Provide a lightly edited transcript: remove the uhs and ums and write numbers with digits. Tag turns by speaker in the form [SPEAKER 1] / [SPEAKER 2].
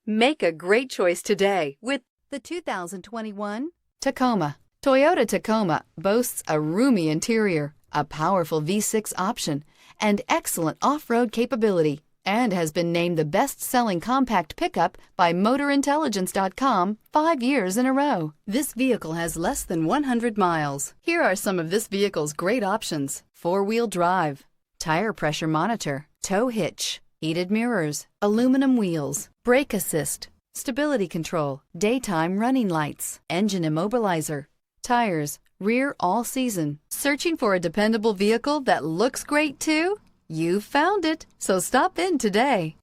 [SPEAKER 1] Make a great choice today with the 2021 Tacoma. Toyota Tacoma boasts a roomy interior, a powerful V6 option, and excellent off-road capability, and has been named the best-selling compact pickup by MotorIntelligence.com 5 years in a row. This vehicle has less than 100 miles. Here are some of this vehicle's great options: four-wheel drive, tire pressure monitor, tow hitch, heated mirrors, aluminum wheels, brake assist, stability control, daytime running lights, engine immobilizer, tires, rear all-season. Searching for a dependable vehicle that looks great too? You found it, so stop in today.